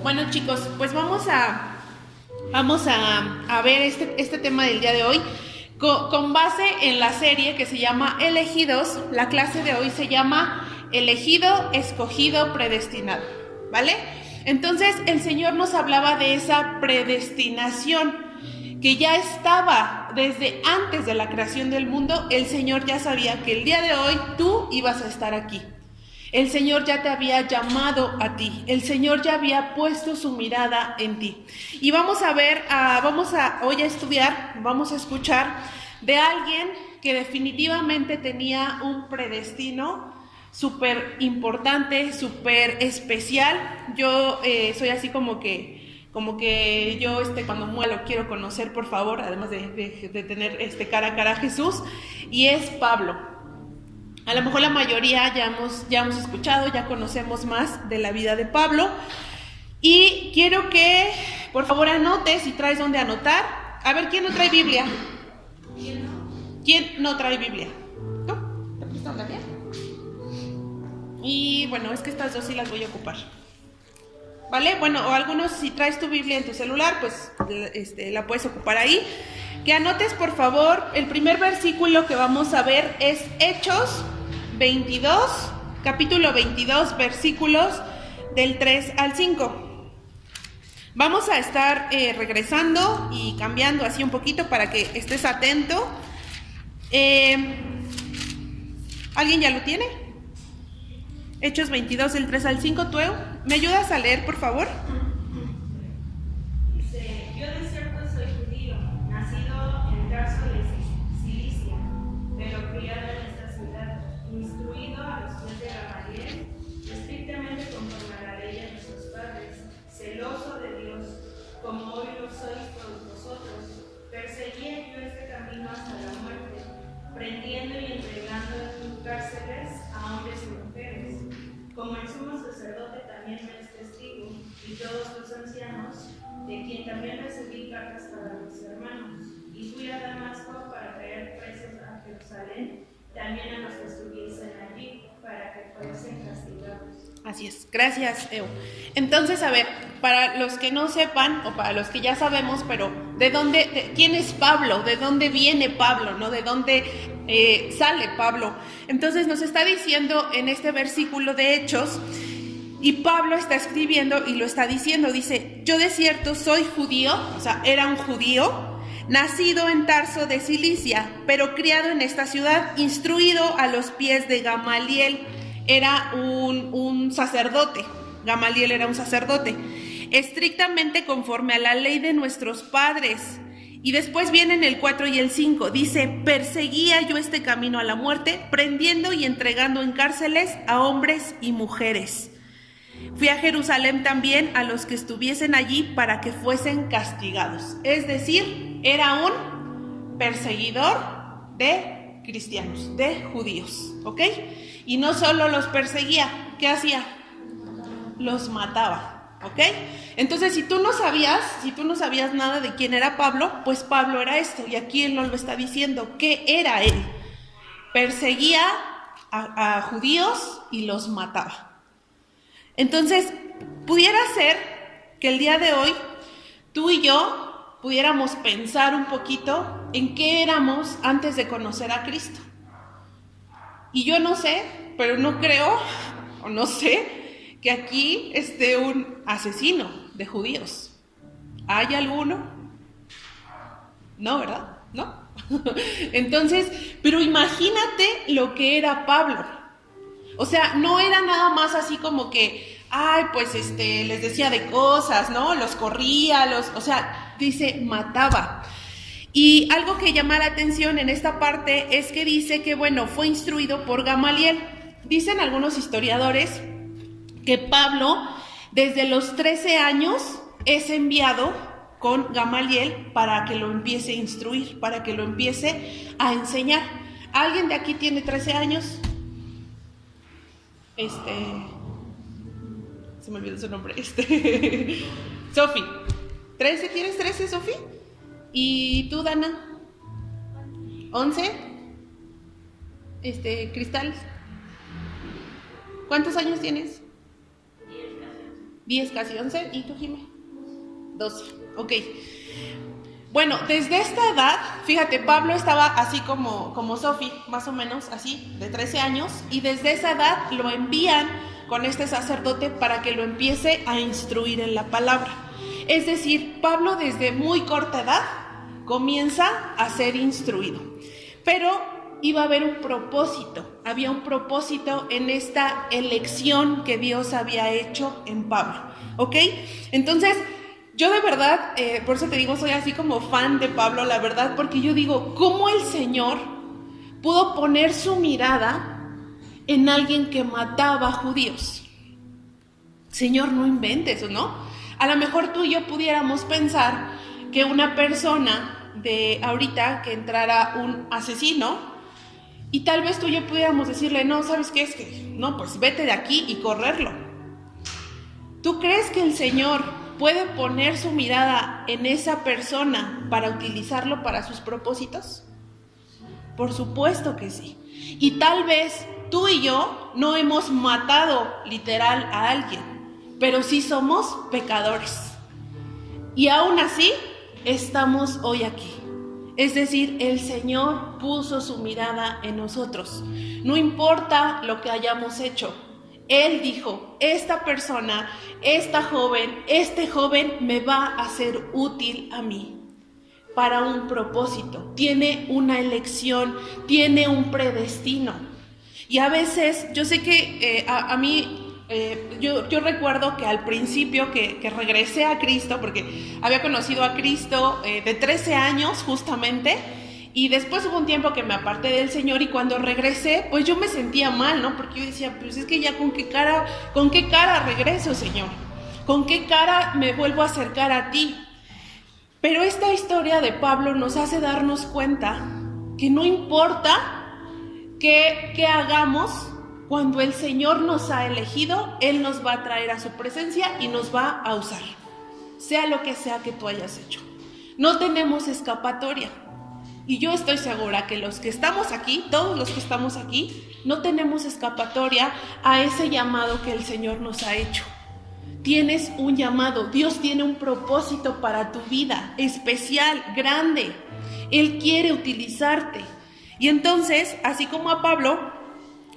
Bueno, chicos, pues vamos a ver este tema del día de hoy con base en la serie que se llama Elegidos. La clase de hoy se llama Elegido, Escogido, Predestinado, ¿vale? Entonces el Señor nos hablaba de esa predestinación que ya estaba desde antes de la creación del mundo. El Señor ya sabía que el día de hoy tú ibas a estar aquí. El Señor ya te había llamado a ti. El Señor ya había puesto su mirada en ti. Y vamos a ver, hoy a estudiar, vamos a escuchar de alguien que definitivamente tenía un predestino súper importante, súper especial. Yo soy así como que yo cuando muera lo quiero conocer, por favor, además de tener cara a cara a Jesús, y es Pablo. A lo mejor la mayoría ya hemos escuchado, ya conocemos más de la vida de Pablo. Y quiero que, por favor, anotes si traes donde anotar. A ver, ¿quién no trae Biblia? ¿Quién no trae Biblia? ¿Tú? ¿Te prestan la Biblia? Y bueno, es que estas dos sí las voy a ocupar. ¿Vale? Bueno, o algunos, si traes tu Biblia en tu celular, pues la puedes ocupar ahí. Que anotes, por favor, el primer versículo que vamos a ver es Hechos 22, capítulo 22, versículos del 3 al 5. Vamos a estar regresando y cambiando así un poquito para que estés atento. ¿Alguien ya lo tiene? Hechos 22, del 3 al 5. ¿Tú, me ayudas a leer, por favor? Dice: yo de cierto soy judío, nacido en Tarso de Cilicia, pero criado en esta ciudad, instruido a los pies de Gamaliel, estrictamente conforme a la ley de nuestros padres, celoso de Dios, como hoy lo sois todos vosotros. Perseguía yo este camino hasta la muerte, prendiendo y entregando en cárceles a hombres y mujeres. Como el sumo sacerdote también me es testigo, y todos los ancianos, de quien también recibí cartas para mis hermanos. Y fui a Damasco para traer presos a Jerusalén, también a los que estuviesen allí, para que fuesen castigados. Así es, gracias, Eo. Entonces, a ver, para los que no sepan, o para los que ya sabemos, pero ¿quién es Pablo? ¿De dónde viene Pablo? ¿No? ¿De dónde sale Pablo? Entonces nos está diciendo en este versículo de Hechos, y Pablo está escribiendo y lo está diciendo, dice: yo de cierto soy judío, o sea, era un judío, nacido en Tarso de Cilicia, pero criado en esta ciudad, instruido a los pies de Gamaliel. Era un sacerdote. Gamaliel era un sacerdote, estrictamente conforme a la ley de nuestros padres. Y después vienen el 4 y el 5, dice: perseguía yo este camino a la muerte, prendiendo y entregando en cárceles a hombres y mujeres. Fui a Jerusalén también a los que estuviesen allí para que fuesen castigados. Es decir, era un perseguidor de cristianos, de judíos, ¿ok? Y no solo los perseguía, ¿qué hacía? Los mataba, ¿ok? Entonces, si tú no sabías nada de quién era Pablo, pues Pablo era esto, y aquí él nos lo está diciendo. ¿Qué era él? Perseguía a judíos y los mataba. Entonces, pudiera ser que el día de hoy tú y yo pudiéramos pensar un poquito en qué éramos antes de conocer a Cristo. Y yo no sé, pero no creo, o no sé, que aquí esté un asesino de judíos. ¿Hay alguno? No, ¿verdad? ¿No? Entonces, pero imagínate lo que era Pablo. O sea, no era nada más así como que, pues les decía de cosas, ¿no? Los corría, o sea, dice, mataba. Y algo que llama la atención en esta parte es que dice que, bueno, fue instruido por Gamaliel. Dicen algunos historiadores que Pablo, desde los 13 años, es enviado con Gamaliel para que lo empiece a instruir, para que lo empiece a enseñar. ¿Alguien de aquí tiene 13 años? Se me olvidó su nombre. Sofi. ¿13? ¿Tienes 13, Sofi? ¿Y tú, Dana? ¿11? Cristal. ¿Cuántos años tienes? 10, casi 11. ¿Y tú, Jimé? 12. Ok. Bueno, desde esta edad, fíjate, Pablo estaba así como Sofi, más o menos así, de 13 años, y desde esa edad lo envían con este sacerdote para que lo empiece a instruir en la palabra. Es decir, Pablo desde muy corta edad comienza a ser instruido. Pero iba a haber un propósito, había un propósito en esta elección que Dios había hecho en Pablo, ¿ok? Entonces, yo de verdad, por eso te digo, soy así como fan de Pablo, la verdad, porque yo digo, ¿cómo el Señor pudo poner su mirada en alguien que mataba judíos? Señor, no inventes, ¿no? A lo mejor tú y yo pudiéramos pensar que una persona de ahorita que entrara un asesino y tal vez tú y yo pudiéramos decirle, no, ¿sabes qué? Es que, no, pues vete de aquí y correrlo. ¿Tú crees que el Señor puede poner su mirada en esa persona para utilizarlo para sus propósitos? Por supuesto que sí. Y tal vez tú y yo no hemos matado literal a alguien, pero sí somos pecadores. Y aún así, estamos hoy aquí. Es decir, el Señor puso su mirada en nosotros. No importa lo que hayamos hecho. Él dijo, esta persona, esta joven, este joven me va a ser útil a mí para un propósito. Tiene una elección, tiene un predestino. Y a veces, yo sé que a mí... yo recuerdo que al principio que regresé a Cristo, porque había conocido a Cristo de 13 años justamente, y después hubo un tiempo que me aparté del Señor y cuando regresé, pues yo me sentía mal, ¿no? Porque yo decía, pues es que ya con qué cara regreso, Señor, con qué cara me vuelvo a acercar a ti. Pero esta historia de Pablo nos hace darnos cuenta que no importa qué hagamos. Cuando el Señor nos ha elegido, Él nos va a traer a su presencia y nos va a usar, sea lo que sea que tú hayas hecho. No tenemos escapatoria. Y yo estoy segura que los que estamos aquí, todos los que estamos aquí, no tenemos escapatoria a ese llamado que el Señor nos ha hecho. Tienes un llamado, Dios tiene un propósito para tu vida, especial, grande. Él quiere utilizarte. Y entonces, así como a Pablo,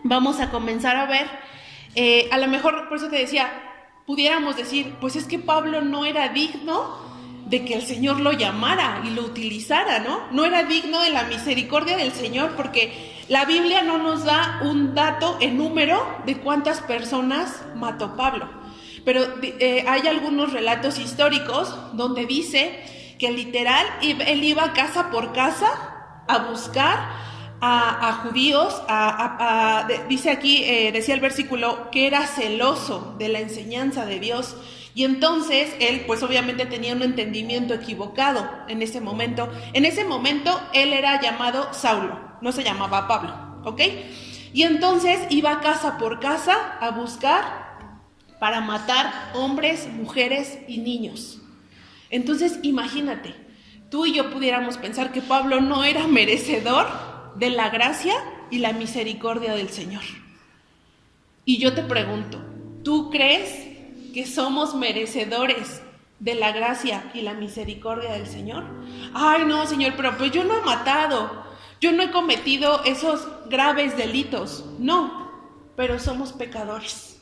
vamos a comenzar a ver, a lo mejor, por eso te decía, pudiéramos decir, pues es que Pablo no era digno de que el Señor lo llamara y lo utilizara, ¿no? No era digno de la misericordia del Señor, porque la Biblia no nos da un dato en número de cuántas personas mató Pablo. Pero hay algunos relatos históricos donde dice que literal él iba casa por casa a buscar a judíos, dice aquí, decía el versículo, que era celoso de la enseñanza de Dios. Y entonces él, pues obviamente tenía un entendimiento equivocado en ese momento. En ese momento él era llamado Saulo, no se llamaba Pablo, ¿ok? Y entonces iba casa por casa a buscar para matar hombres, mujeres y niños. Entonces imagínate, tú y yo pudiéramos pensar que Pablo no era merecedor de la gracia y la misericordia del Señor. Y yo te pregunto, ¿tú crees que somos merecedores de la gracia y la misericordia del Señor? Ay, no, Señor, pero pues yo no he matado, yo no he cometido esos graves delitos. No, pero somos pecadores.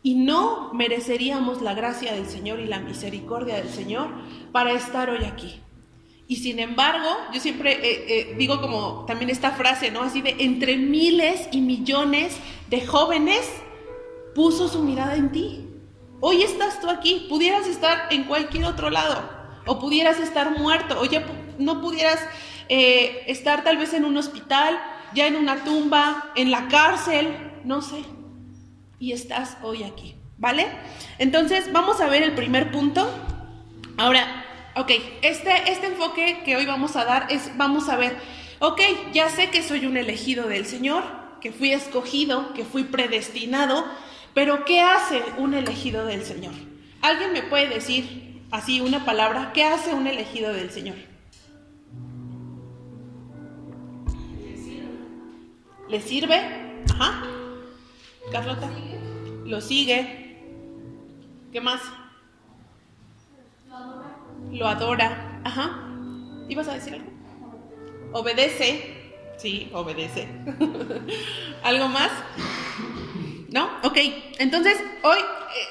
Y no mereceríamos la gracia del Señor y la misericordia del Señor para estar hoy aquí. Y sin embargo, yo siempre digo como también esta frase, ¿no? Así de entre miles y millones de jóvenes puso su mirada en ti. Hoy estás tú aquí, pudieras estar en cualquier otro lado, o pudieras estar muerto, o ya no pudieras estar tal vez en un hospital, ya en una tumba, en la cárcel, no sé. Y estás hoy aquí, ¿vale? Entonces, vamos a ver el primer punto. Ahora, ok, este enfoque que hoy vamos a dar es, vamos a ver, ok, ya sé que soy un elegido del Señor, que fui escogido, que fui predestinado, pero ¿qué hace un elegido del Señor? ¿Alguien me puede decir así una palabra? ¿Qué hace un elegido del Señor? ¿Le sirve? Ajá. Carlota. Lo sigue. ¿Qué más? Lo adora. Ajá. ¿Ibas a decir algo? Obedece. Sí, obedece. ¿Algo más? ¿No? Ok. Entonces, hoy,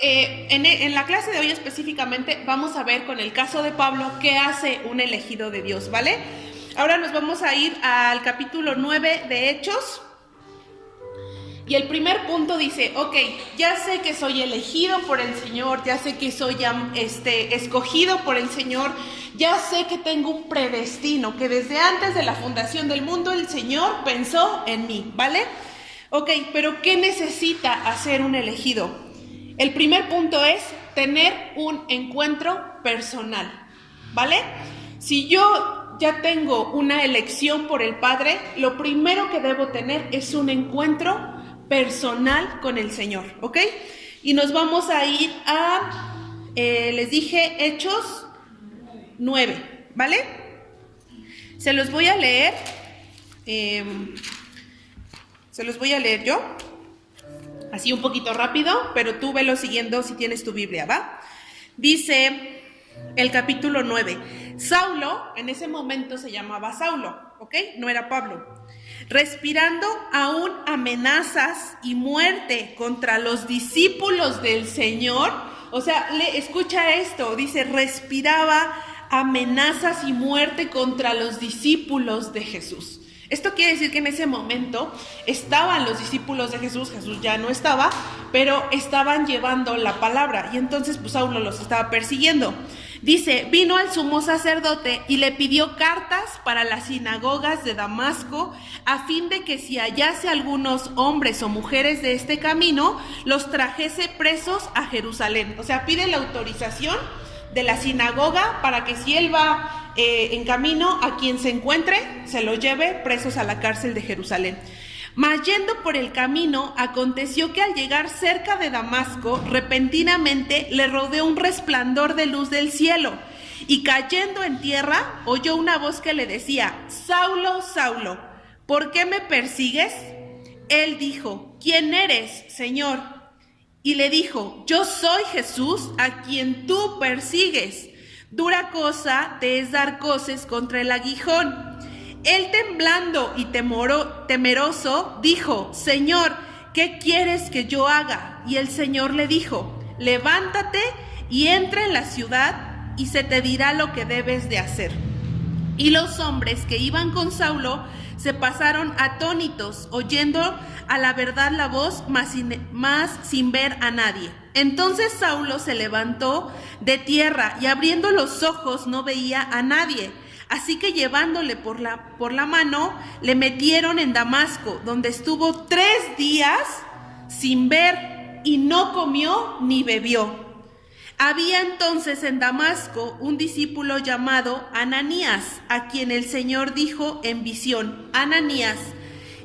en la clase de hoy específicamente, vamos a ver con el caso de Pablo qué hace un elegido de Dios, ¿vale? Ahora nos vamos a ir al capítulo 9 de Hechos. Y el primer punto dice, ok, ya sé que soy elegido por el Señor, ya sé que soy escogido por el Señor, ya sé que tengo un predestino, que desde antes de la fundación del mundo el Señor pensó en mí, ¿vale? Ok, pero ¿qué necesita hacer un elegido? El primer punto es tener un encuentro personal, ¿vale? Si yo ya tengo una elección por el Padre, lo primero que debo tener es un encuentro personal con el Señor, ¿ok? Y nos vamos a ir a, les dije, Hechos 9, ¿vale? Se los voy a leer, yo, así un poquito rápido, pero tú velo siguiendo si tienes tu Biblia, ¿va? Dice el capítulo 9, Saulo, en ese momento se llamaba Saulo, ¿ok? No era Pablo. Respirando aún amenazas y muerte contra los discípulos del Señor. O sea, escucha esto, dice, respiraba amenazas y muerte contra los discípulos de Jesús. Esto quiere decir que en ese momento estaban los discípulos de Jesús, Jesús ya no estaba, pero estaban llevando la palabra y entonces pues Saulo los estaba persiguiendo. Dice, vino al sumo sacerdote y le pidió cartas para las sinagogas de Damasco a fin de que si hallase algunos hombres o mujeres de este camino, los trajese presos a Jerusalén. O sea, pide la autorización de la sinagoga para que si él va en camino, a quien se encuentre, se lo lleve presos a la cárcel de Jerusalén. Mas yendo por el camino, aconteció que al llegar cerca de Damasco, repentinamente le rodeó un resplandor de luz del cielo, y cayendo en tierra, oyó una voz que le decía, Saulo, Saulo, ¿por qué me persigues? Él dijo, ¿quién eres, Señor? Y le dijo, yo soy Jesús, a quien tú persigues. Dura cosa te es dar coces contra el aguijón. Él temblando y temeroso dijo, Señor, ¿qué quieres que yo haga? Y el Señor le dijo, levántate y entra en la ciudad y se te dirá lo que debes de hacer. Y los hombres que iban con Saulo se pasaron atónitos, oyendo a la verdad la voz, mas sin ver a nadie. Entonces Saulo se levantó de tierra y abriendo los ojos no veía a nadie. Así que llevándole por la mano, le metieron en Damasco, donde estuvo 3 días sin ver y no comió ni bebió. Había entonces en Damasco un discípulo llamado Ananías, a quien el Señor dijo en visión, Ananías.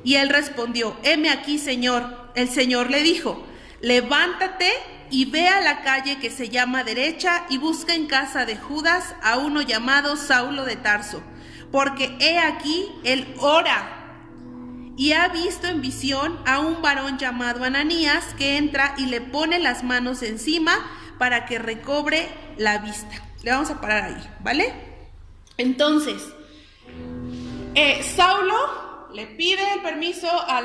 Y él respondió, heme aquí, Señor. El Señor le dijo, levántate y ve a la calle que se llama Derecha y busca en casa de Judas a uno llamado Saulo de Tarso, porque he aquí él ora y ha visto en visión a un varón llamado Ananías que entra y le pone las manos encima para que recobre la vista. Le vamos a parar ahí, ¿vale? Entonces, Saulo le pide el permiso a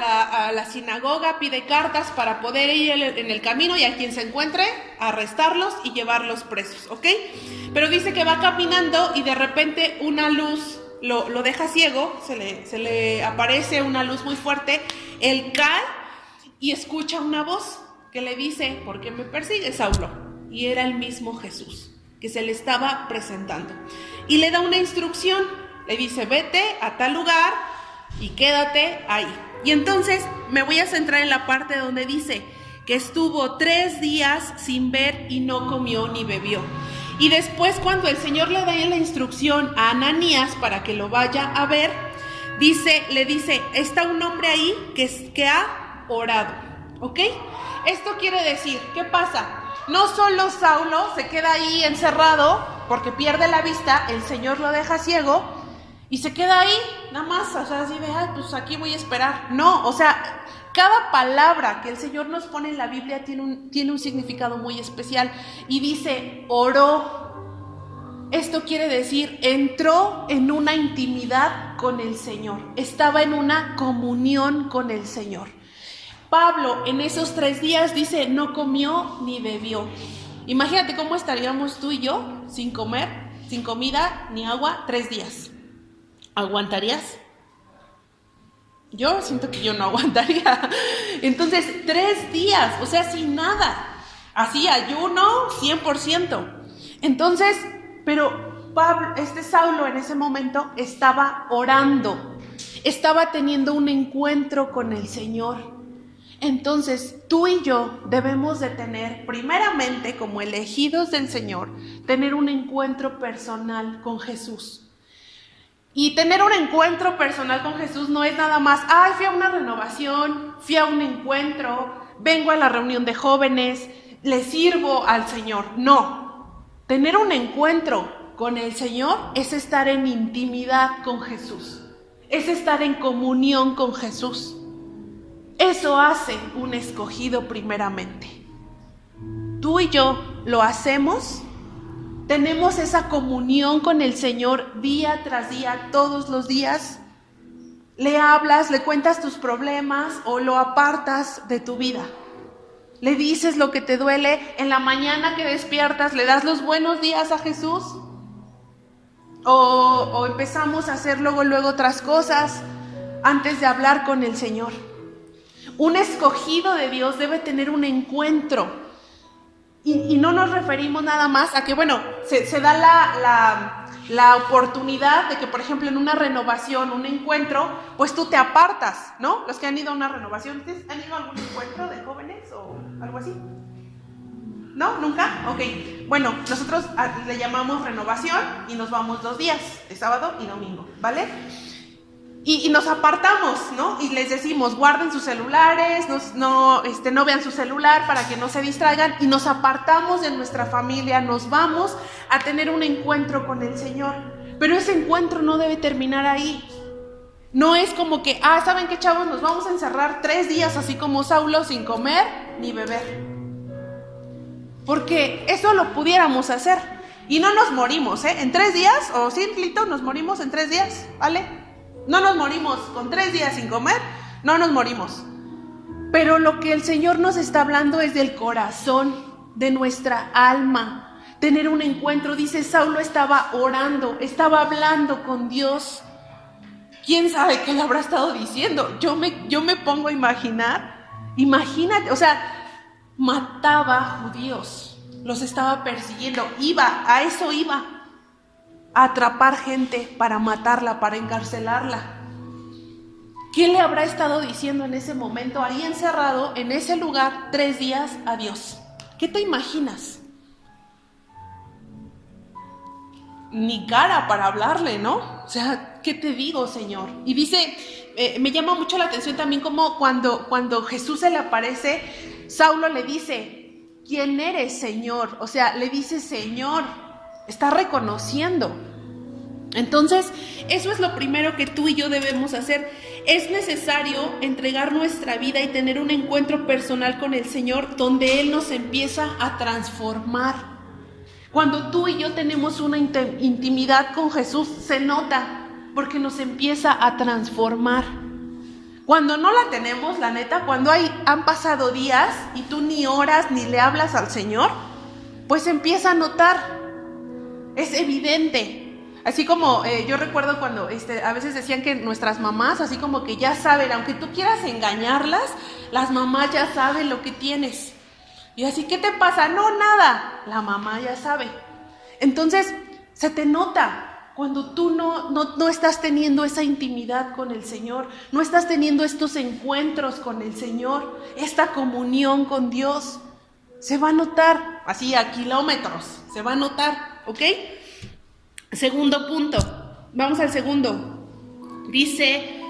la sinagoga, pide cartas para poder ir en el camino y a quien se encuentre, arrestarlos y llevarlos presos, ¿ok? Pero dice que va caminando y de repente una luz lo deja ciego, se le aparece una luz muy fuerte, él cae y escucha una voz que le dice, ¿por qué me persigues, Saulo? Y era el mismo Jesús que se le estaba presentando. Y le da una instrucción, le dice, vete a tal lugar y quédate ahí. Y entonces me voy a centrar en la parte donde dice que estuvo 3 días sin ver y no comió ni bebió. Y después cuando el Señor le da la instrucción a Ananías para que lo vaya a ver, le dice, está un hombre ahí que ha orado, ¿ok? Esto quiere decir, ¿qué pasa? No solo Saulo se queda ahí encerrado porque pierde la vista, el Señor lo deja ciego y se queda ahí, nada más, o sea, así de, pues aquí voy a esperar. No, o sea, Cada palabra que el Señor nos pone en la Biblia tiene un significado muy especial. Y dice, oró. Esto quiere decir, entró en una intimidad con el Señor. Estaba en una comunión con el Señor. Pablo en esos 3 días dice, no comió ni bebió. Imagínate cómo estaríamos tú y yo sin comer, sin comida ni agua 3 días. ¿Aguantarías? Yo siento que yo no aguantaría. Entonces, 3 días, o sea, sin nada. Así, ayuno 100%. Entonces, pero Pablo, Saulo en ese momento estaba orando. Estaba teniendo un encuentro con el Señor. Entonces, tú y yo debemos de tener, primeramente, como elegidos del Señor, tener un encuentro personal con Jesús. Y tener un encuentro personal con Jesús no es nada más, fui a una renovación, fui a un encuentro, vengo a la reunión de jóvenes, le sirvo al Señor. No, tener un encuentro con el Señor es estar en intimidad con Jesús, es estar en comunión con Jesús. Eso hace un escogido primeramente. Tú y yo lo hacemos. Tenemos esa comunión con el Señor día tras día, todos los días. Le hablas, le cuentas tus problemas o lo apartas de tu vida. Le dices lo que te duele. En la mañana que despiertas, ¿le das los buenos días a Jesús? O empezamos a hacer luego otras cosas antes de hablar con el Señor. Un escogido de Dios debe tener un encuentro. Y no nos referimos nada más a que, se da la oportunidad de que, por ejemplo, en una renovación, un encuentro, pues tú te apartas, ¿no? Los que han ido a una renovación, ¿ustedes han ido a algún encuentro de jóvenes o algo así? ¿No? ¿Nunca? Ok. Bueno, nosotros le llamamos renovación y nos vamos 2 días, de sábado y domingo, ¿vale? Y nos apartamos, ¿no? Y les decimos, guarden sus celulares, no vean su celular para que no se distraigan, y nos apartamos de nuestra familia, nos vamos a tener un encuentro con el Señor. Pero ese encuentro no debe terminar ahí. No es como que, ¿saben qué, chavos? Nos vamos a encerrar 3 días así como Saulo, sin comer ni beber. Porque eso lo pudiéramos hacer y no nos morimos, ¿eh? En 3 días, o simplito, nos morimos en 3 días, ¿vale? No nos morimos con 3 días sin comer, no nos morimos. Pero lo que el Señor nos está hablando es del corazón, de nuestra alma. Tener un encuentro, dice Saulo estaba orando, estaba hablando con Dios. ¿Quién sabe qué le habrá estado diciendo? Yo me pongo a imaginar, imagínate, o sea, mataba judíos, los estaba persiguiendo, a eso iba. A atrapar gente para matarla, para encarcelarla. ¿Qué le habrá estado diciendo en ese momento, ahí encerrado, en ese lugar, 3 días a Dios? ¿Qué te imaginas? Ni cara para hablarle, ¿no? O sea, ¿qué te digo, Señor? Y dice, me llama mucho la atención también como cuando Jesús se le aparece, Saulo le dice, ¿quién eres, Señor? O sea, le dice, Señor. Está reconociendo. Entonces, eso es lo primero que tú y yo debemos hacer. Es necesario entregar nuestra vida y tener un encuentro personal con el Señor donde Él nos empieza a transformar. Cuando tú y yo tenemos una intimidad con Jesús, se nota porque nos empieza a transformar. Cuando no la tenemos, la neta, cuando han pasado días y tú ni oras ni le hablas al Señor, pues empieza a notar. Es evidente. Así como yo recuerdo cuando a veces decían que nuestras mamás, así como que ya saben, aunque tú quieras engañarlas, las mamás ya saben lo que tienes. Y así, ¿qué te pasa? No, nada. La mamá ya sabe. Entonces, se te nota cuando tú no estás teniendo esa intimidad con el Señor, no estás teniendo estos encuentros con el Señor, esta comunión con Dios. Se va a notar, así a kilómetros, se va a notar. ¿Ok? Segundo punto. Vamos al segundo. Dice,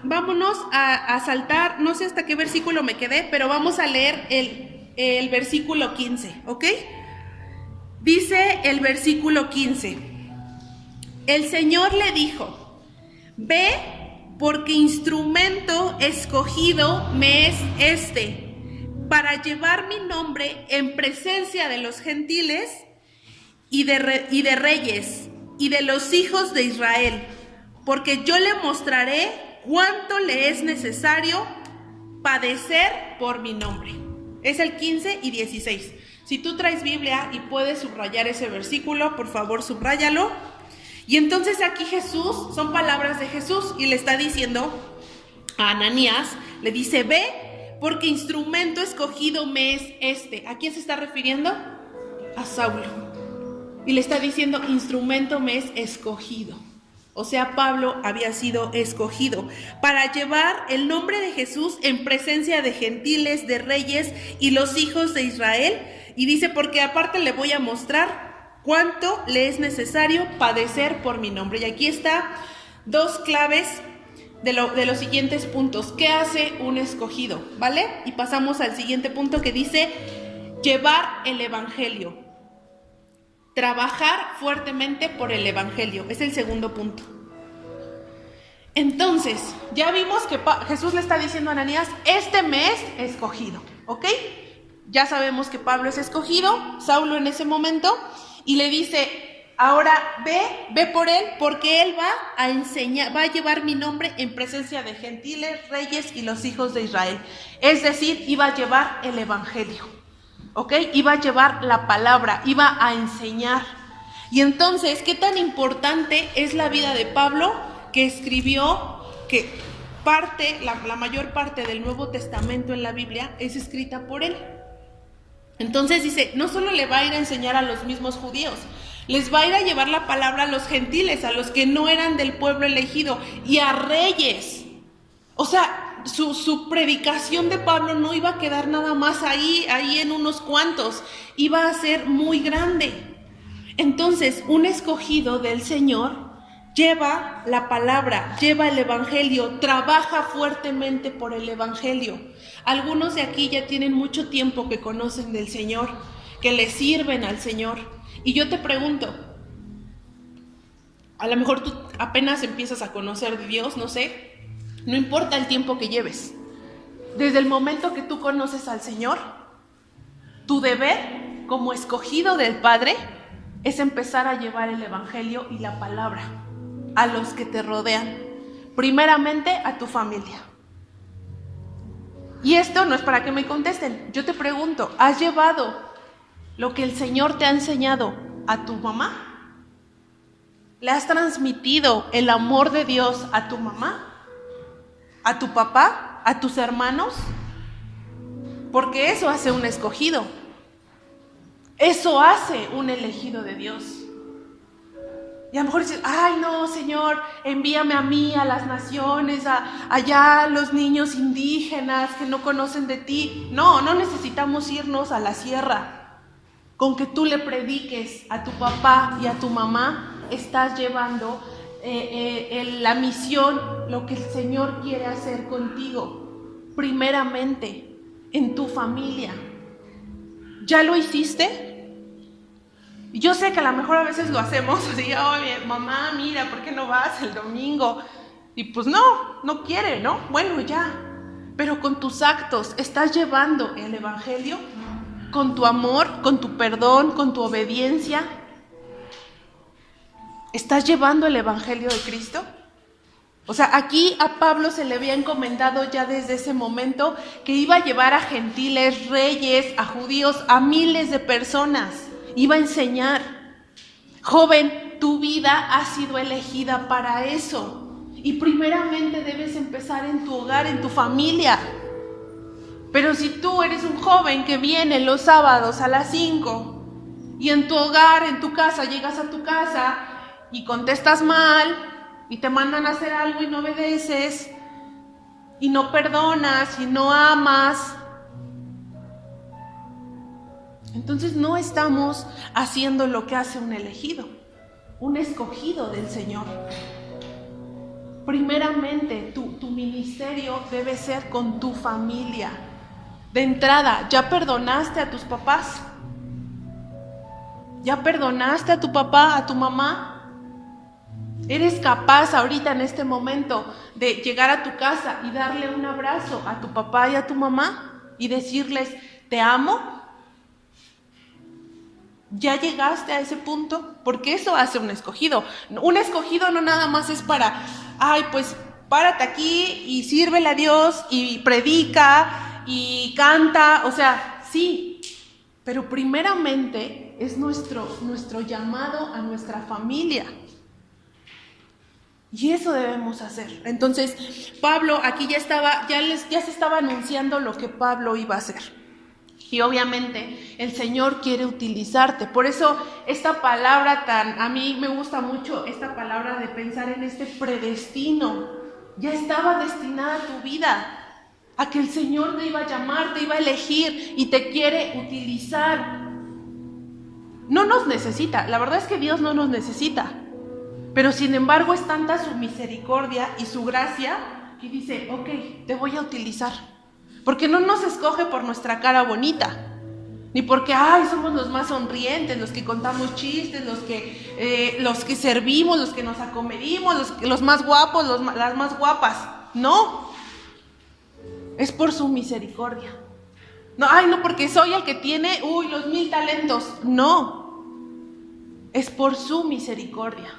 vámonos a saltar, no sé hasta qué versículo me quedé, pero vamos a leer el versículo 15, ¿ok? Dice el versículo 15. El Señor le dijo, ve porque instrumento escogido me es este, para llevar mi nombre en presencia de los gentiles y de reyes y de los hijos de Israel, porque yo le mostraré cuánto le es necesario padecer por mi nombre. Es el 15 y 16. Si tú traes Biblia y puedes subrayar ese versículo, por favor subráyalo. Y entonces aquí Jesús, son palabras de Jesús, y le está diciendo a Ananías, le dice, ve, porque instrumento escogido me es este. ¿A quién se está refiriendo? A Saulo. Y le está diciendo, instrumento me es escogido. O sea, Pablo había sido escogido para llevar el nombre de Jesús en presencia de gentiles, de reyes y los hijos de Israel. Y dice, porque aparte le voy a mostrar cuánto le es necesario padecer por mi nombre. Y aquí está dos claves de los siguientes puntos. ¿Qué hace un escogido? ¿Vale? Y pasamos al siguiente punto que dice, llevar el evangelio. Trabajar fuertemente por el evangelio. Es el segundo punto. Entonces, ya vimos que Jesús le está diciendo a Ananías, este me es escogido, ¿ok? Ya sabemos que Pablo es escogido, Saulo en ese momento, y le dice, ahora ve por él, porque él va a enseñar, va a llevar mi nombre en presencia de gentiles, reyes y los hijos de Israel. Es decir, iba a llevar el evangelio, ¿ok? Iba a llevar la palabra, iba a enseñar. Y entonces, ¿qué tan importante es la vida de Pablo, que escribió, que la mayor parte del Nuevo Testamento en la Biblia es escrita por él? Entonces dice, no solo le va a ir a enseñar a los mismos judíos, les va a ir a llevar la palabra a los gentiles, a los que no eran del pueblo elegido, y a reyes. O sea, su predicación de Pablo no iba a quedar nada más ahí en unos cuantos, iba a ser muy grande. Entonces, un escogido del Señor lleva la palabra, lleva el evangelio, trabaja fuertemente por el evangelio. Algunos de aquí ya tienen mucho tiempo que conocen del Señor, que le sirven al Señor. Y yo te pregunto, a lo mejor tú apenas empiezas a conocer de Dios, no sé, no importa el tiempo que lleves. Desde el momento que tú conoces al Señor, tu deber como escogido del Padre es empezar a llevar el evangelio y la palabra a los que te rodean, primeramente a tu familia. Y esto no es para que me contesten, yo te pregunto, ¿has llevado lo que el Señor te ha enseñado a tu mamá? ¿Le has transmitido el amor de Dios a tu mamá? ¿A tu papá? ¿A tus hermanos? Porque eso hace un escogido. Eso hace un elegido de Dios. Y a lo mejor dices, ay no, Señor, envíame a mí, a las naciones, allá los niños indígenas que no conocen de ti. No necesitamos irnos a la sierra. Con que tú le prediques a tu papá y a tu mamá, estás llevando la misión, lo que el Señor quiere hacer contigo, primeramente en tu familia. ¿Ya lo hiciste? Yo sé que a lo mejor a veces lo hacemos así, oye, mamá, mira, ¿por qué no vas el domingo? Y pues no quiere, ¿no? Bueno, ya. Pero con tus actos, ¿estás llevando el evangelio? ¿Con tu amor, con tu perdón, con tu obediencia? ¿Estás llevando el evangelio de Cristo? O sea, aquí a Pablo se le había encomendado ya desde ese momento que iba a llevar a gentiles, reyes, a judíos, a miles de personas. Iba a enseñar. Joven, tu vida ha sido elegida para eso. Y primeramente debes empezar en tu hogar, en tu familia. Pero si tú eres un joven que viene los sábados a las 5 y en tu hogar, en tu casa, llegas a tu casa y contestas mal y te mandan a hacer algo y no obedeces y no perdonas y no amas, entonces no estamos haciendo lo que hace un elegido, un escogido del Señor. Primeramente, tu ministerio debe ser con tu familia. De entrada, ¿ya perdonaste a tus papás? ¿Ya perdonaste a tu papá, a tu mamá? ¿Eres capaz ahorita en este momento de llegar a tu casa y darle un abrazo a tu papá y a tu mamá y decirles, te amo? ¿Ya llegaste a ese punto? Porque eso hace un escogido. Un escogido no nada más es para, ay, pues párate aquí y sírvele a Dios y predica y canta. O sea, sí, pero primeramente es nuestro llamado a nuestra familia. Y eso debemos hacer. Entonces, Pablo aquí ya se estaba anunciando lo que Pablo iba a hacer. Y obviamente el Señor quiere utilizarte. Por eso esta palabra a mí me gusta mucho esta palabra de pensar en este predestino. Ya estaba destinada tu vida a que el Señor te iba a llamar, te iba a elegir y te quiere utilizar. No nos necesita, la verdad es que Dios no nos necesita. Pero sin embargo es tanta su misericordia y su gracia que dice, ok, te voy a utilizar. Porque no nos escoge por nuestra cara bonita, ni porque, somos los más sonrientes, los que contamos chistes, los que servimos, los que nos acomedimos, los más guapos, las más guapas. No, es por su misericordia. No, no porque soy el que tiene, los 1000 talentos. No, es por su misericordia.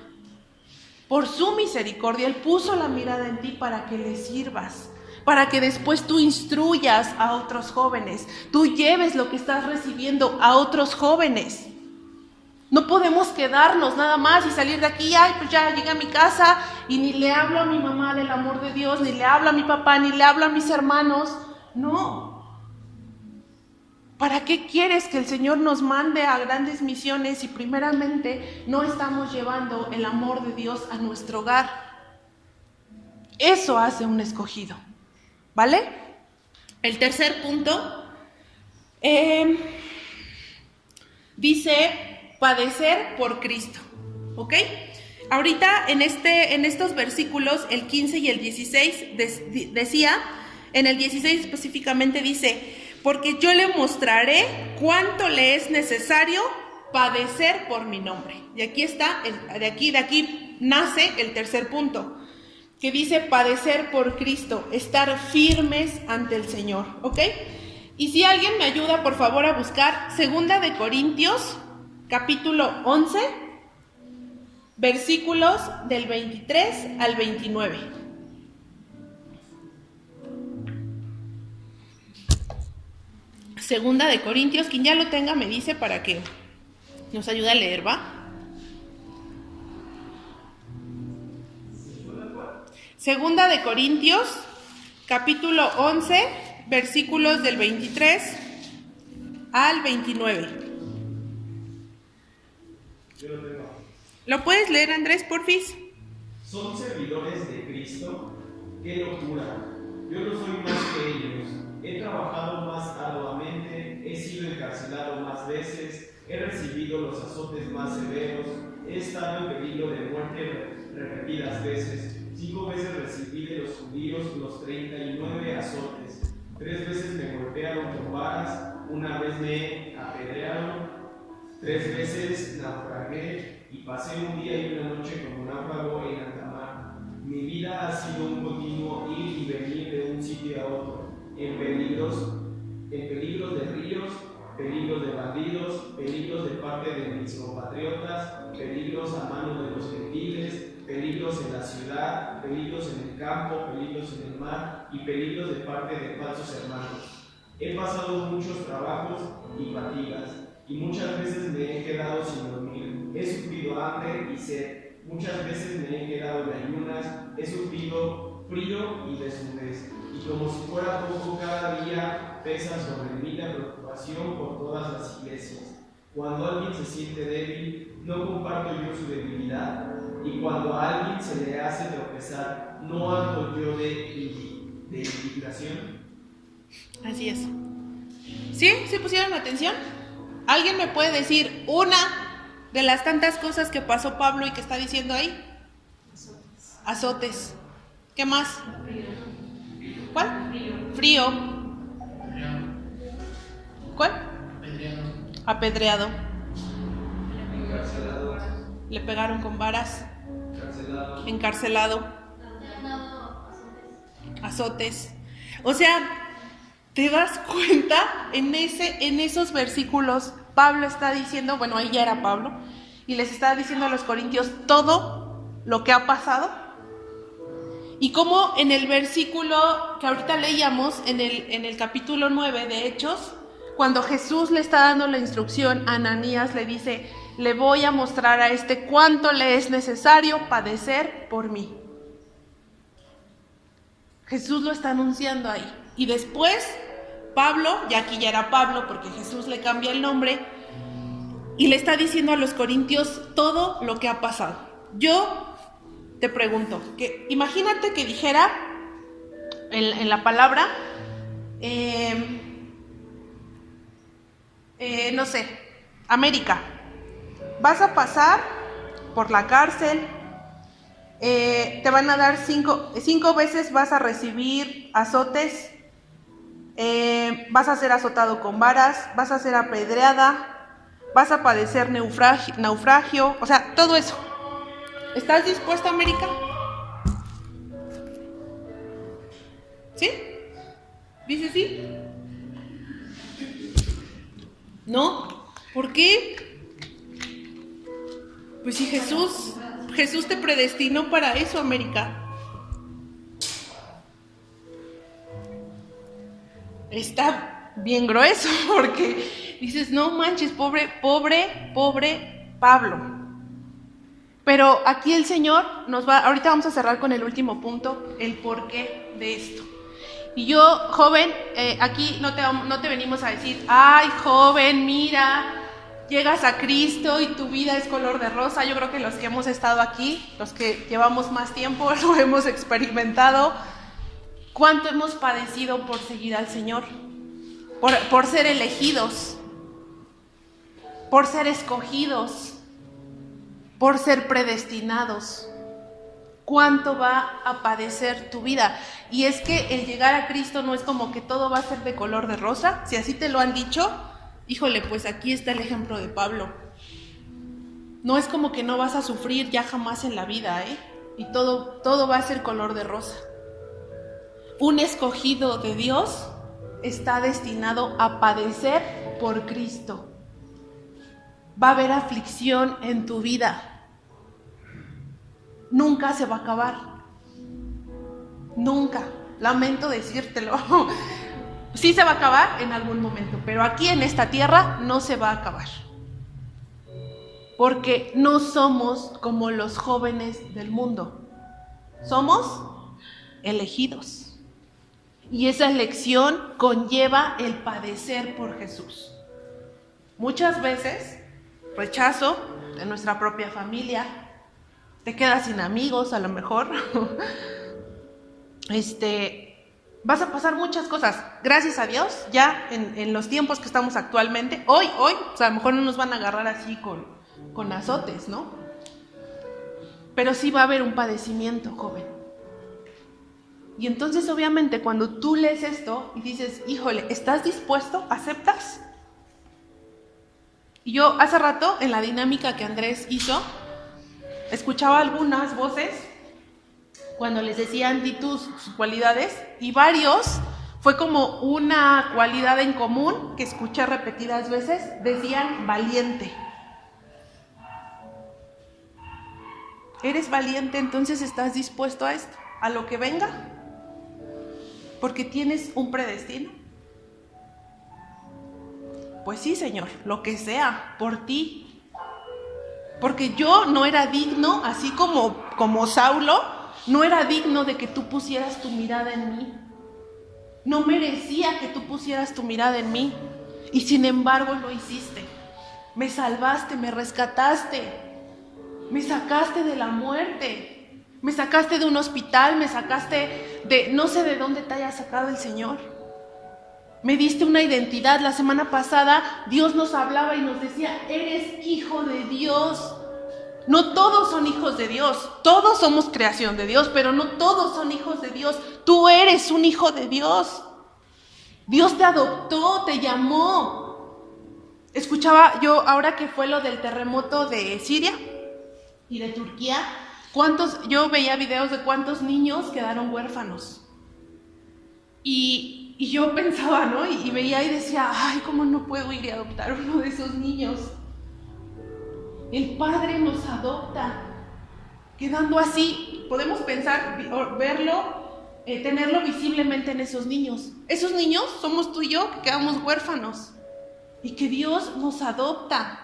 Por su misericordia, Él puso la mirada en ti para que le sirvas, para que después tú instruyas a otros jóvenes, tú lleves lo que estás recibiendo a otros jóvenes. No podemos quedarnos nada más y salir de aquí, pues ya llegué a mi casa y ni le hablo a mi mamá del amor de Dios, ni le hablo a mi papá, ni le hablo a mis hermanos. No. ¿Para qué quieres que el Señor nos mande a grandes misiones si primeramente no estamos llevando el amor de Dios a nuestro hogar? Eso hace un escogido, ¿vale? El tercer punto dice padecer por Cristo, ¿ok? Ahorita en estos versículos, el 15 y el 16 decía, en el 16 específicamente dice, porque yo le mostraré cuánto le es necesario padecer por mi nombre. Y aquí está, de aquí nace el tercer punto, que dice padecer por Cristo, estar firmes ante el Señor, ¿ok? Y si alguien me ayuda, por favor, a buscar 2 de Corintios, capítulo 11, versículos del 23 al 29. Segunda de Corintios, quien ya lo tenga me dice para que nos ayude a leer, ¿va? Segunda de Corintios, capítulo 11, versículos del 23 al 29. Yo lo tengo. ¿Lo puedes leer, Andrés, porfis? ¿Son servidores de Cristo? ¡Qué locura! Yo no soy más que ellos. He trabajado más arduamente, he sido encarcelado más veces, he recibido los azotes más severos, he estado en peligro de muerte repetidas veces. 5 veces recibí de los judíos los 39 azotes. 3 veces me golpearon con varas, una vez me apedrearon, 3 veces naufragué y pasé un día y una noche como náufrago en alta mar. Mi vida ha sido un continuo ir y venir de un sitio a otro, en peligros de ríos, peligros de bandidos, peligros de parte de mis compatriotas, peligros a manos de los gentiles, peligros en la ciudad, peligros en el campo, peligros en el mar y peligros de parte de falsos hermanos. He pasado muchos trabajos y fatigas, y muchas veces me he quedado sin dormir. He sufrido hambre y sed. Muchas veces me he quedado en ayunas. He sufrido frío y desnudez. Y como si fuera poco, cada día pesa sobre mí la preocupación por todas las iglesias. Cuando alguien se siente débil, no comparto yo su debilidad. Y cuando a alguien se le hace tropezar, no ando yo de indignación. Así es. ¿Sí? ¿Sí pusieron atención? ¿Alguien me puede decir una de las tantas cosas que pasó Pablo y que está diciendo ahí? Azotes. ¿Qué más? ¿Cuál? Frío. ¿Cuál? Apedreado. Le pegaron con varas. encarcelado, azotes. O sea, ¿te das cuenta? En esos versículos Pablo está diciendo, bueno, ahí ya era Pablo, y les está diciendo a los corintios todo lo que ha pasado. Y como en el versículo que ahorita leíamos, en el capítulo 9 de Hechos, cuando Jesús le está dando la instrucción a Ananías, le dice, le voy a mostrar a cuánto le es necesario padecer por mí. Jesús lo está anunciando ahí. Y después Pablo, ya aquí ya era Pablo porque Jesús le cambia el nombre, y le está diciendo a los corintios todo lo que ha pasado. Yo te pregunto, que imagínate que dijera en la palabra, no sé, América, vas a pasar por la cárcel, te van a dar 5 veces, vas a recibir azotes, vas a ser azotado con varas, vas a ser apedreada, vas a padecer naufragio, o sea, todo eso. ¿Estás dispuesta, América? ¿Sí? ¿Dice sí? ¿No? ¿Por qué? Pues si Jesús te predestinó para eso, América. Está bien grueso porque dices, no manches, pobre Pablo. Pero aquí el Señor ahorita vamos a cerrar con el último punto, el porqué de esto. Y yo, joven, aquí no te venimos a decir, ay, joven, mira, llegas a Cristo y tu vida es color de rosa. Yo creo que los que hemos estado aquí, los que llevamos más tiempo, lo hemos experimentado. ¿Cuánto hemos padecido por seguir al Señor? Por ser elegidos, por ser escogidos, por ser predestinados. ¿Cuánto va a padecer tu vida? Y es que el llegar a Cristo no es como que todo va a ser de color de rosa. Si así te lo han dicho, híjole, pues aquí está el ejemplo de Pablo. No es como que no vas a sufrir ya jamás en la vida, y todo va a ser color de rosa. Un escogido de Dios está destinado a padecer por Cristo. Va a haber aflicción en tu vida. Nunca se va a acabar. Nunca. Lamento decírtelo. Sí se va a acabar en algún momento, pero aquí en esta tierra no se va a acabar. Porque no somos como los jóvenes del mundo. Somos elegidos. Y esa elección conlleva el padecer por Jesús. Muchas veces, rechazo de nuestra propia familia, te quedas sin amigos a lo mejor, vas a pasar muchas cosas. Gracias a Dios, ya en los tiempos que estamos actualmente, hoy, pues a lo mejor no nos van a agarrar así con azotes, ¿no? Pero sí va a haber un padecimiento, joven. Y entonces obviamente cuando tú lees esto y dices, híjole, ¿estás dispuesto? ¿Aceptas? Y yo hace rato en la dinámica que Andrés hizo, escuchaba algunas voces cuando les decían di tus cualidades, y varios, fue como una cualidad en común que escuché repetidas veces, decían valiente. ¿Eres valiente? Entonces ¿estás dispuesto a esto? ¿A lo que venga? Porque tienes un predestino. Pues sí, Señor, lo que sea, por ti. Porque yo no era digno, así como Saulo, no era digno de que tú pusieras tu mirada en mí. No merecía que tú pusieras tu mirada en mí. Y sin embargo lo hiciste. Me salvaste, me rescataste. Me sacaste de la muerte. Me sacaste de un hospital, me sacaste de no sé de dónde te haya sacado el Señor. Me diste una identidad. La semana pasada Dios nos hablaba y nos decía, eres hijo de Dios. No todos son hijos de Dios. Todos somos creación de Dios, pero no todos son hijos de Dios. Tú eres un hijo de Dios. Dios te adoptó, te llamó. Escuchaba yo ahora que fue lo del terremoto de Siria y de Turquía, Yo veía videos de cuántos niños quedaron huérfanos. Y yo pensaba, ¿no? Y veía y decía, ay, ¿cómo no puedo ir y adoptar uno de esos niños? El Padre nos adopta. Quedando así, podemos pensar, verlo, tenerlo visiblemente en esos niños. Esos niños somos tú y yo que quedamos huérfanos. Y que Dios nos adopta.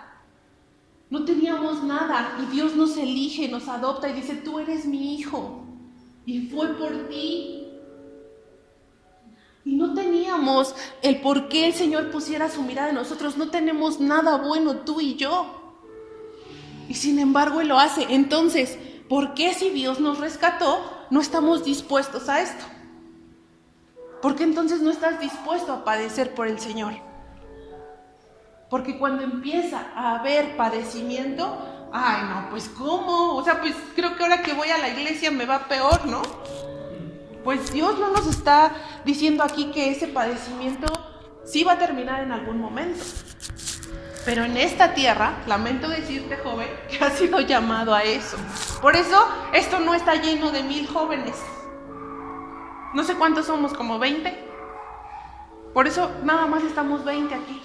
No teníamos nada y Dios nos elige, nos adopta y dice, tú eres mi hijo. Y fue por ti. Y no teníamos el por qué el Señor pusiera su mirada en nosotros. No tenemos nada bueno tú y yo. Y sin embargo Él lo hace. Entonces, ¿por qué si Dios nos rescató no estamos dispuestos a esto? ¿Por qué entonces no estás dispuesto a padecer por el Señor? Porque cuando empieza a haber padecimiento, ay no, pues ¿cómo? O sea, pues creo que ahora que voy a la iglesia me va peor, ¿no? Pues Dios no nos está diciendo aquí que ese padecimiento sí va a terminar en algún momento. Pero en esta tierra, lamento decirte, joven, que has sido llamado a eso. Por eso, esto no está lleno de 1000 jóvenes. No sé cuántos somos, como 20. Por eso, nada más estamos 20 aquí.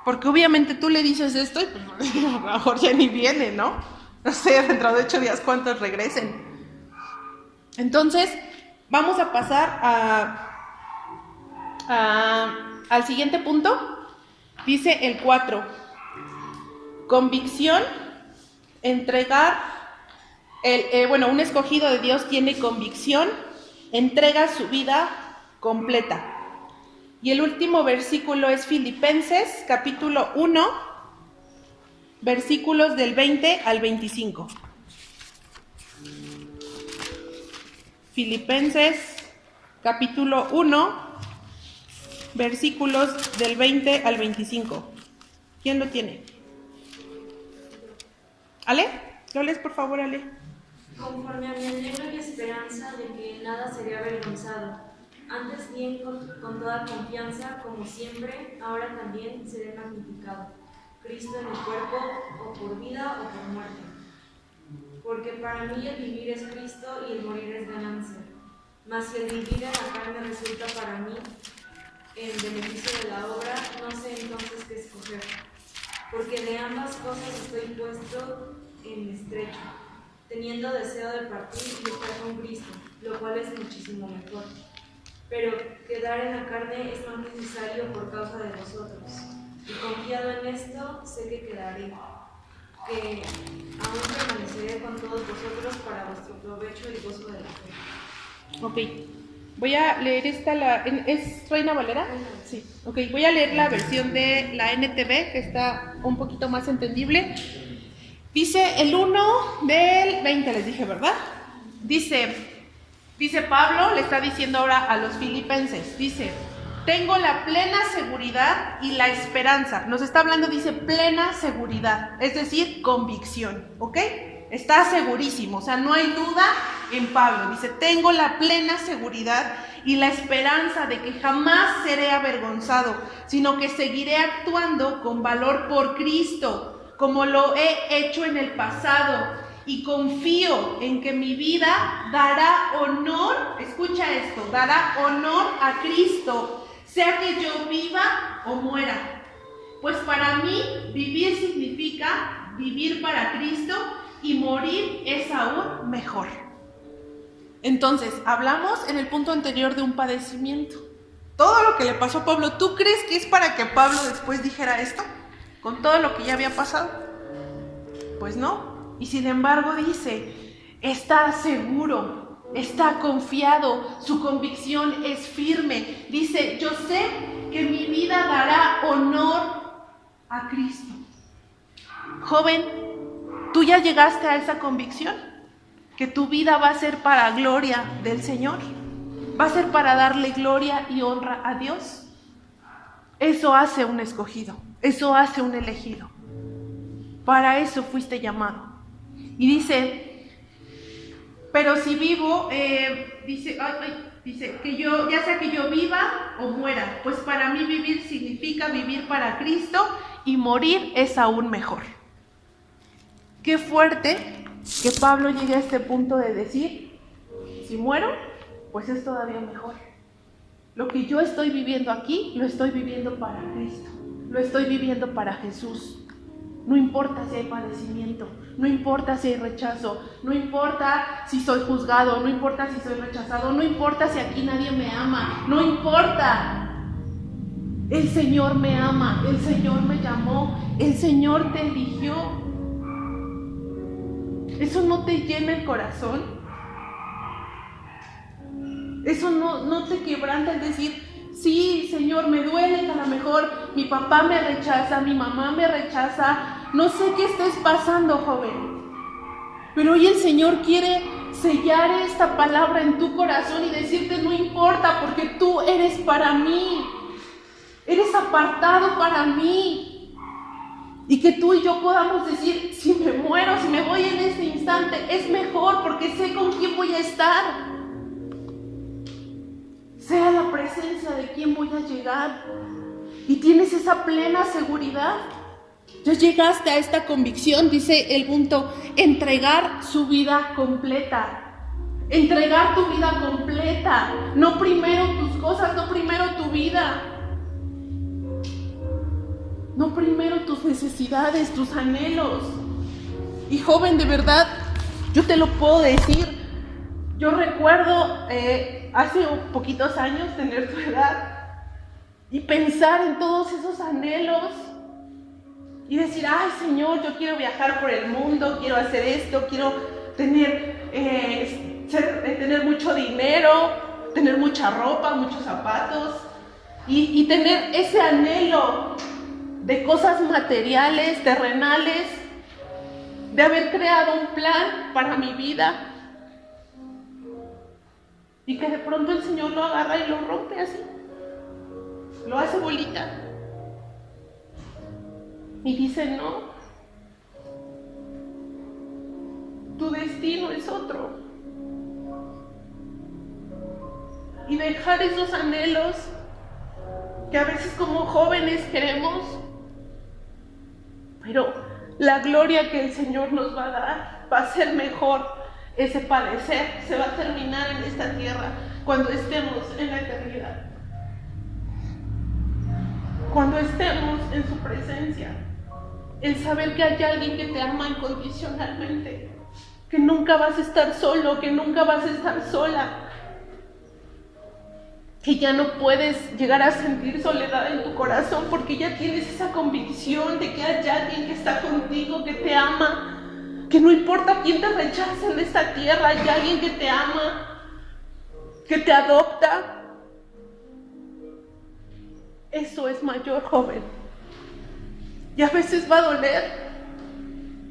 Porque obviamente tú le dices esto y pues a lo mejor ya ni viene, ¿no? No sé, dentro de 8 días cuántos regresen. Entonces, vamos a pasar al siguiente punto. Dice el 4. Convicción, entregar. Un escogido de Dios tiene convicción, entrega su vida completa. Y el último versículo es Filipenses, capítulo 1, versículos del 20 al 25. Filipenses, capítulo 1, versículos del 20 al 25. ¿Quién lo tiene? ¿Ale? ¿Lo lees, por favor, Ale? Conforme a mi anhelo y esperanza de que en nada seré avergonzado, antes bien con toda confianza, como siempre, ahora también seré magnificado, Cristo en el cuerpo, o por vida o por muerte. Porque para mí el vivir es Cristo y el morir es ganancia. Mas si el vivir en la carne resulta para mí en beneficio de la obra, no sé entonces qué escoger. Porque de ambas cosas estoy puesto en estrecho, teniendo deseo de partir y estar con Cristo, lo cual es muchísimo mejor. Pero quedar en la carne es más necesario por causa de vosotros. Y confiado en esto, sé que quedaré, que aún permaneceré con todos vosotros para vuestro provecho y gozo de la fe. Ok, voy a leer ¿es Reina Valera? Sí, ok, voy a leer la versión de la NTV, que está un poquito más entendible. Dice el 1 del 20, les dije, ¿verdad? Dice Pablo, le está diciendo ahora a los filipenses, dice, tengo la plena seguridad y la esperanza. Nos está hablando, dice, plena seguridad, es decir, convicción, ¿ok? Está segurísimo, o sea, no hay duda en Pablo. Dice, tengo la plena seguridad y la esperanza de que jamás seré avergonzado, sino que seguiré actuando con valor por Cristo, como lo he hecho en el pasado. Y confío en que mi vida dará honor, escucha esto, dará honor a Cristo, sea que yo viva o muera. Pues para mí vivir significa vivir para Cristo y morir es aún mejor. Entonces, hablamos en el punto anterior de un padecimiento. Todo lo que le pasó a Pablo, ¿tú crees que es para que Pablo después dijera esto? Con todo lo que ya había pasado. Pues no. Y sin embargo dice, está seguro, está confiado, su convicción es firme. Dice, yo sé que mi vida dará honor a Cristo. Joven, ¿tú ya llegaste a esa convicción? Que tu vida va a ser para gloria del Señor. Va a ser para darle gloria y honra a Dios. Eso hace un escogido, eso hace un elegido. Para eso fuiste llamado. Y dice, pero si vivo, dice que yo, ya sea que yo viva o muera, pues para mí vivir significa vivir para Cristo y morir es aún mejor. Qué fuerte que Pablo llegue a este punto de decir, si muero, pues es todavía mejor. Lo que yo estoy viviendo aquí, lo estoy viviendo para Cristo, lo estoy viviendo para Jesús. No importa si hay padecimiento, no importa si hay rechazo, no importa si soy juzgado, no importa si soy rechazado, no importa si aquí nadie me ama, no importa. El Señor me ama, el Señor me llamó, el Señor te eligió. ¿Eso no te llena el corazón? ¿Eso no te quebranta el decir, sí, Señor, me duele que a lo mejor mi papá me rechaza, mi mamá me rechaza, no sé qué estés pasando, joven? Pero hoy el Señor quiere sellar esta palabra en tu corazón y decirte, no importa, porque tú eres para mí, eres apartado para mí. Y que tú y yo podamos decir, si me muero, si me voy en este instante, es mejor porque sé con quién voy a estar. Sé a la presencia de quién voy a llegar. Y tienes esa plena seguridad. Ya llegaste a esta convicción, dice el punto, entregar su vida completa. Entregar tu vida completa. No primero tus cosas, no primero tu vida. No primero tus necesidades, tus anhelos. Y joven, de verdad, yo te lo puedo decir. Yo recuerdo hace poquitos años tener tu edad y pensar en todos esos anhelos y decir, ay Señor, yo quiero viajar por el mundo, quiero hacer esto, quiero tener mucho dinero, tener mucha ropa, muchos zapatos y tener ese anhelo de cosas materiales, terrenales, de haber creado un plan para mi vida y que de pronto el Señor lo agarra y lo rompe así, lo hace bolita y dice, no, tu destino es otro. Y dejar esos anhelos que a veces como jóvenes queremos, pero la gloria que el Señor nos va a dar va a ser mejor. Ese padecer se va a terminar en esta tierra cuando estemos en la eternidad, cuando estemos en su presencia. El saber que hay alguien que te ama incondicionalmente, que nunca vas a estar solo, que nunca vas a estar sola, que ya no puedes llegar a sentir soledad en tu corazón porque ya tienes esa convicción de que hay alguien que está contigo, que te ama, que no importa quién te rechace en esta tierra, hay alguien que te ama, que te adopta. Eso es mayor, joven. Y a veces va a doler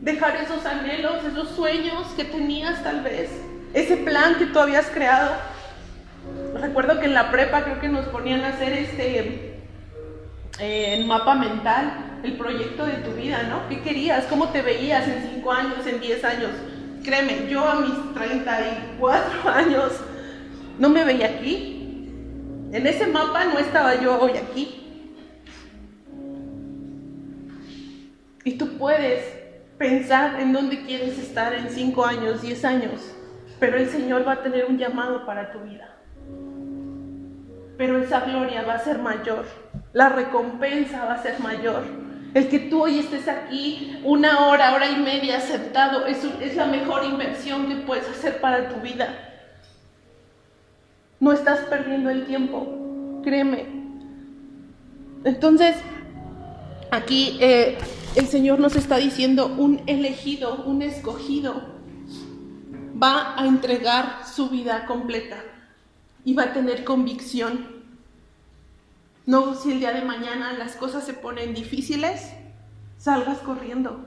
dejar esos anhelos, esos sueños que tenías tal vez, ese plan que tú habías creado. Recuerdo que en la prepa creo que nos ponían a hacer el mapa mental, el proyecto de tu vida, ¿no? ¿Qué querías? ¿Cómo te veías en 5 años, en 10 años? Créeme, yo a mis 34 años no me veía aquí. En ese mapa no estaba yo hoy aquí. Y tú puedes pensar en dónde quieres estar en 5 años, 10 años, pero el Señor va a tener un llamado para tu vida. Pero esa gloria va a ser mayor, la recompensa va a ser mayor. El que tú hoy estés aquí 1 hora, hora y media sentado, es la mejor inversión que puedes hacer para tu vida. No estás perdiendo el tiempo, créeme. Entonces, aquí el Señor nos está diciendo, un elegido, un escogido, va a entregar su vida completa. Y va a tener convicción. No, si el día de mañana las cosas se ponen difíciles, salgas corriendo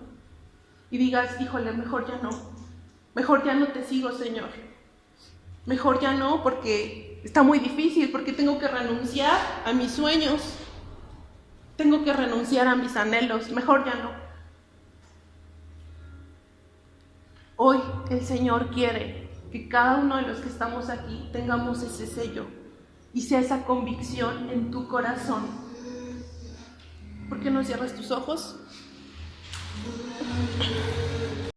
y digas, híjole, mejor ya no te sigo, Señor. Mejor ya no, porque está muy difícil, porque tengo que renunciar a mis sueños, tengo que renunciar a mis anhelos, mejor ya no. Hoy el Señor quiere que cada uno de los que estamos aquí tengamos ese sello y sea esa convicción en tu corazón. ¿Por qué no cierras tus ojos?